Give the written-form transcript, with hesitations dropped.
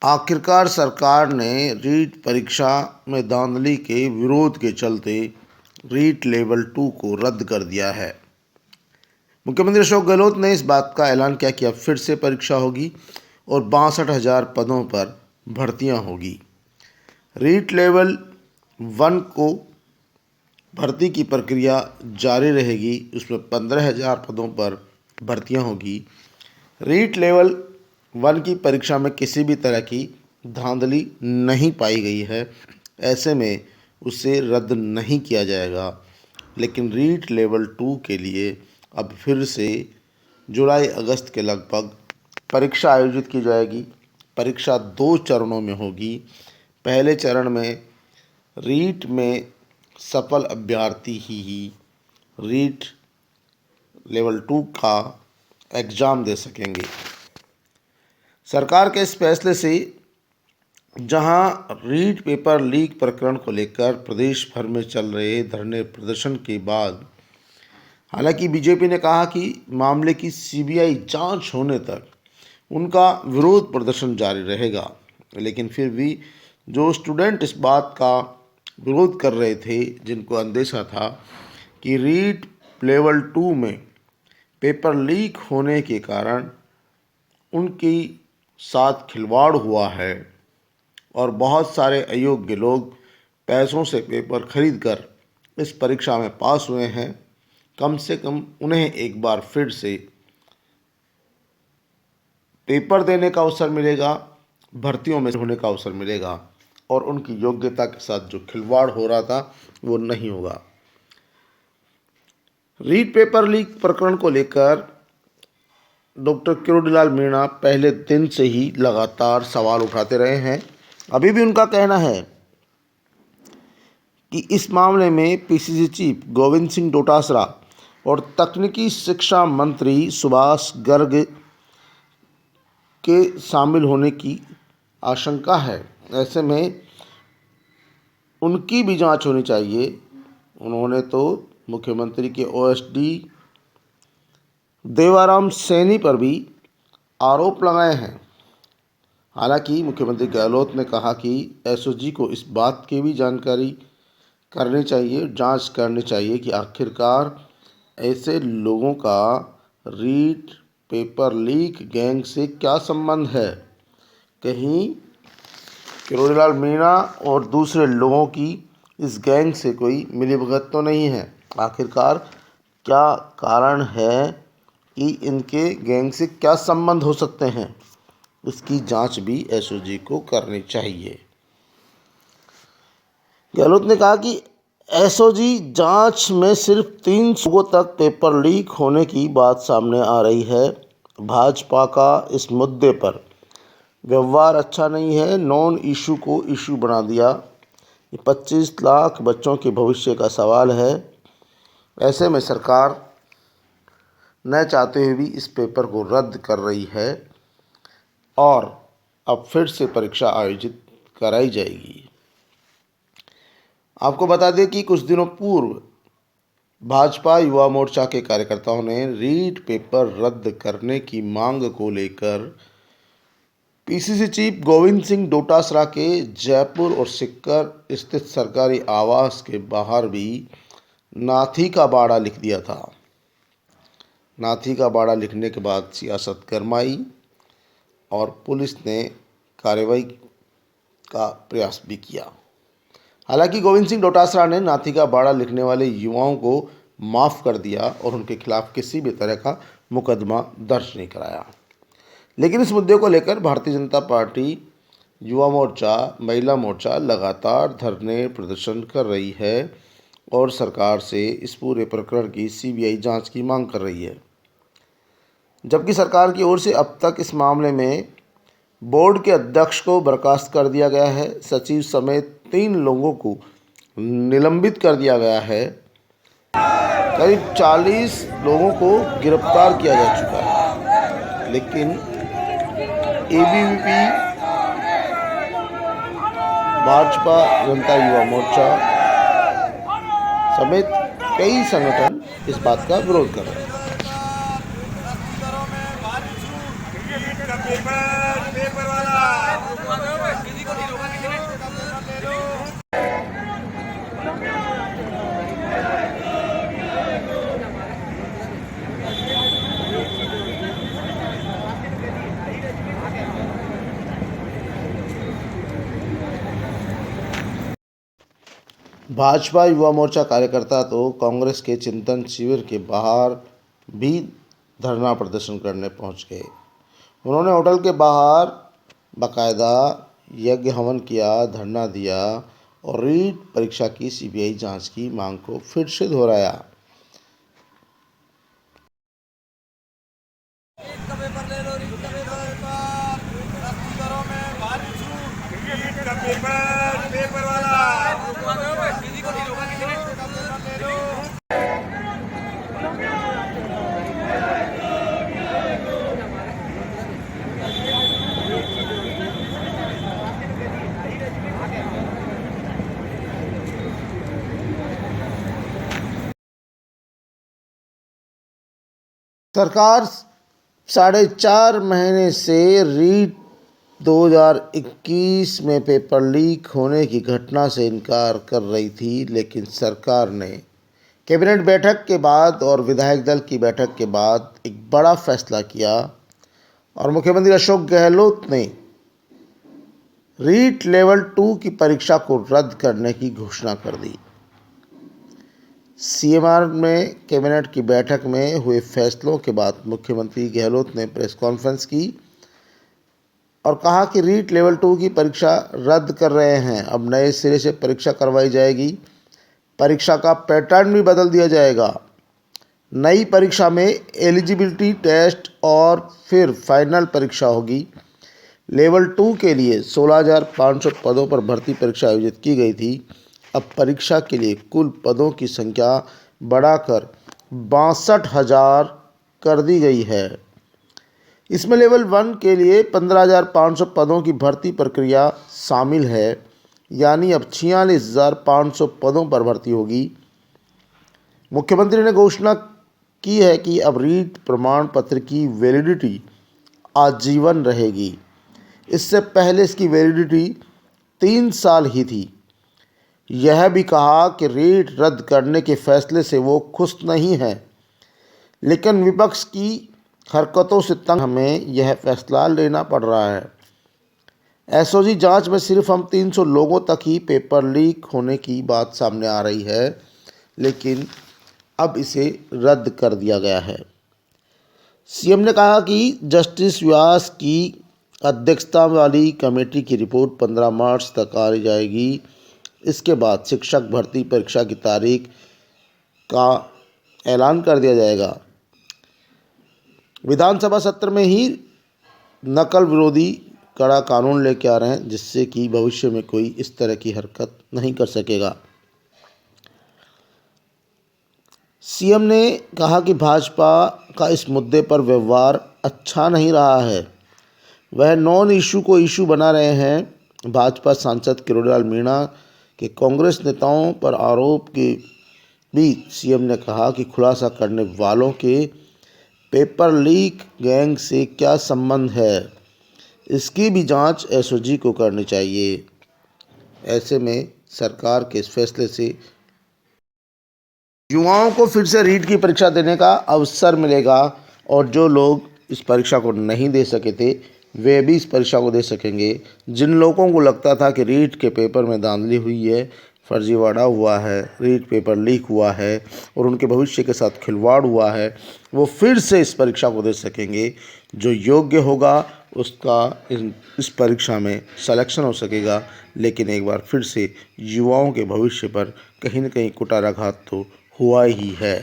आखिरकार सरकार ने रीट परीक्षा में धांधली के विरोध के चलते रीट लेवल 2 को रद्द कर दिया है। मुख्यमंत्री अशोक गहलोत ने इस बात का ऐलान किया कि अब फिर से परीक्षा होगी और 62,000 पदों पर भर्तियां होगी। रीट लेवल 1 को भर्ती की प्रक्रिया जारी रहेगी, उसमें 15,000 पदों पर भर्तियां होगी। रीट लेवल 1 की परीक्षा में किसी भी तरह की धांधली नहीं पाई गई है, ऐसे में उसे रद्द नहीं किया जाएगा। लेकिन रीट लेवल 2 के लिए अब फिर से जुलाई अगस्त के लगभग परीक्षा आयोजित की जाएगी। परीक्षा 2 चरणों में होगी। पहले चरण में रीट में सफल अभ्यर्थी ही रीट लेवल 2 का एग्ज़ाम दे सकेंगे। सरकार के इस फैसले से जहां रीट पेपर लीक प्रकरण को लेकर प्रदेश भर में चल रहे धरने प्रदर्शन के बाद हालांकि बीजेपी ने कहा कि मामले की सीबीआई जांच होने तक उनका विरोध प्रदर्शन जारी रहेगा, लेकिन फिर भी जो स्टूडेंट इस बात का विरोध कर रहे थे, जिनको अंदेशा था कि रीट लेवल 2 में पेपर लीक होने के कारण उनकी साथ खिलवाड़ हुआ है और बहुत सारे अयोग्य लोग पैसों से पेपर खरीद कर इस परीक्षा में पास हुए हैं, कम से कम उन्हें एक बार फिर से पेपर देने का अवसर मिलेगा, भर्तियों में होने का अवसर मिलेगा और उनकी योग्यता के साथ जो खिलवाड़ हो रहा था वो नहीं होगा। रीट पेपर लीक प्रकरण को लेकर डॉक्टर किरोड़ीलाल मीणा पहले दिन से ही लगातार सवाल उठाते रहे हैं। अभी भी उनका कहना है कि इस मामले में पीसीसी चीफ गोविंद सिंह डोटासरा और तकनीकी शिक्षा मंत्री सुभाष गर्ग के शामिल होने की आशंका है। ऐसे में उनकी भी जांच होनी चाहिए। उन्होंने तो मुख्यमंत्री के ओएसडी देवाराम सैनी पर भी आरोप लगाए हैं। हालांकि मुख्यमंत्री गहलोत ने कहा कि एसओजी को इस बात की भी जानकारी करनी चाहिए, जांच करनी चाहिए कि आखिरकार ऐसे लोगों का रीट पेपर लीक गैंग से क्या संबंध है। कहीं किरोड़ीलाल मीणा और दूसरे लोगों की इस गैंग से कोई मिलीभगत तो नहीं है। आखिरकार क्या कारण है कि इनके गैंग से क्या संबंध हो सकते हैं, इसकी जांच भी एसओजी को करनी चाहिए। गहलोत ने कहा कि एसओजी जांच में सिर्फ 3 लोगों तक पेपर लीक होने की बात सामने आ रही है। भाजपा का इस मुद्दे पर व्यवहार अच्छा नहीं है, नॉन इशू को इशू बना दिया। ये 25 लाख बच्चों के भविष्य का सवाल है। ऐसे में सरकार न चाहते हुए भी इस पेपर को रद्द कर रही है और अब फिर से परीक्षा आयोजित कराई जाएगी। आपको बता दें कि कुछ दिनों पूर्व भाजपा युवा मोर्चा के कार्यकर्ताओं ने रीट पेपर रद्द करने की मांग को लेकर पीसीसी चीफ गोविंद सिंह डोटासरा के जयपुर और सिक्कर स्थित सरकारी आवास के बाहर भी नाथी का बाड़ा लिख दिया था। नाथी का बाड़ा लिखने के बाद सियासत गरमाई और पुलिस ने कार्रवाई का प्रयास भी किया। हालांकि गोविंद सिंह डोटासरा ने नाथी का बाड़ा लिखने वाले युवाओं को माफ़ कर दिया और उनके खिलाफ किसी भी तरह का मुकदमा दर्ज नहीं कराया। लेकिन इस मुद्दे को लेकर भारतीय जनता पार्टी, युवा मोर्चा, महिला मोर्चा लगातार धरने प्रदर्शन कर रही है और सरकार से इस पूरे प्रकरण की सीबीआई जांच की मांग कर रही है। जबकि सरकार की ओर से अब तक इस मामले में बोर्ड के अध्यक्ष को बर्खास्त कर दिया गया है, सचिव समेत 3 लोगों को निलंबित कर दिया गया है, करीब 40 लोगों को गिरफ्तार किया जा चुका है। लेकिन एबीवीपी, भाजपा जनता युवा मोर्चा समेत कई संगठन इस बात का विरोध कर रहे हैं। पेपर वाला भाजपा युवा मोर्चा कार्यकर्ता तो कांग्रेस के चिंतन शिविर के बाहर भी धरना प्रदर्शन करने पहुंच गए। उन्होंने होटल के बाहर बाकायदा यज्ञ हवन किया, धरना दिया और रीट परीक्षा की सीबीआई जांच की मांग को फिर से दोहराया। पेपर वाला सरकार 4.5 महीने से रीट 2021 में पेपर लीक होने की घटना से इनकार कर रही थी, लेकिन सरकार ने कैबिनेट बैठक के बाद और विधायक दल की बैठक के बाद एक बड़ा फैसला किया और मुख्यमंत्री अशोक गहलोत ने रीट लेवल 2 की परीक्षा को रद्द करने की घोषणा कर दी। सीएमआर में कैबिनेट की बैठक में हुए फैसलों के बाद मुख्यमंत्री गहलोत ने प्रेस कॉन्फ्रेंस की और कहा कि रीट लेवल 2 की परीक्षा रद्द कर रहे हैं। अब नए सिरे से परीक्षा करवाई जाएगी। परीक्षा का पैटर्न भी बदल दिया जाएगा। नई परीक्षा में एलिजिबिलिटी टेस्ट और फिर फाइनल परीक्षा होगी। लेवल 2 के लिए 16,500 पदों पर भर्ती परीक्षा आयोजित की गई थी। अब परीक्षा के लिए कुल पदों की संख्या बढ़ाकर 62,000 कर दी गई है। इसमें लेवल 1 के लिए 15,500 पदों की भर्ती प्रक्रिया शामिल है, यानी अब 46,500 पदों पर भर्ती होगी। मुख्यमंत्री ने घोषणा की है कि अब रीट प्रमाण पत्र की वैलिडिटी आजीवन रहेगी। इससे पहले इसकी वैलिडिटी 3 साल ही थी। यह भी कहा कि रीट रद्द करने के फैसले से वो खुश नहीं है, लेकिन विपक्ष की हरकतों से तंग हमें यह फैसला लेना पड़ रहा है। एसओजी जांच में सिर्फ हम 300 लोगों तक ही पेपर लीक होने की बात सामने आ रही है, लेकिन अब इसे रद्द कर दिया गया है। सीएम ने कहा कि जस्टिस व्यास की अध्यक्षता वाली कमेटी की रिपोर्ट 15 मार्च तक आ जाएगी। इसके बाद शिक्षक भर्ती परीक्षा की तारीख का ऐलान कर दिया जाएगा। विधानसभा सत्र में ही नकल विरोधी कड़ा कानून लेके आ रहे हैं, जिससे कि भविष्य में कोई इस तरह की हरकत नहीं कर सकेगा। सीएम ने कहा कि भाजपा का इस मुद्दे पर व्यवहार अच्छा नहीं रहा है। वह नॉन इशू को इशू बना रहे हैं। भाजपा सांसद किरोड़ीलाल मीणा के कांग्रेस नेताओं पर आरोप के बीच सीएम ने कहा कि खुलासा करने वालों के पेपर लीक गैंग से क्या संबंध है, इसकी भी जांच एसओजी को करनी चाहिए। ऐसे में सरकार के इस फैसले से युवाओं को फिर से रीट की परीक्षा देने का अवसर मिलेगा और जो लोग इस परीक्षा को नहीं दे सके थे वे भी इस परीक्षा को दे सकेंगे। जिन लोगों को लगता था कि रीट के पेपर में धांधली हुई है, फर्जीवाड़ा हुआ है, रीट पेपर लीक हुआ है और उनके भविष्य के साथ खिलवाड़ हुआ है, वो फिर से इस परीक्षा को दे सकेंगे। जो योग्य होगा उसका इस परीक्षा में सिलेक्शन हो सकेगा। लेकिन एक बार फिर से युवाओं के भविष्य पर कहीं न कहीं कुठाराघात तो हुआ ही है।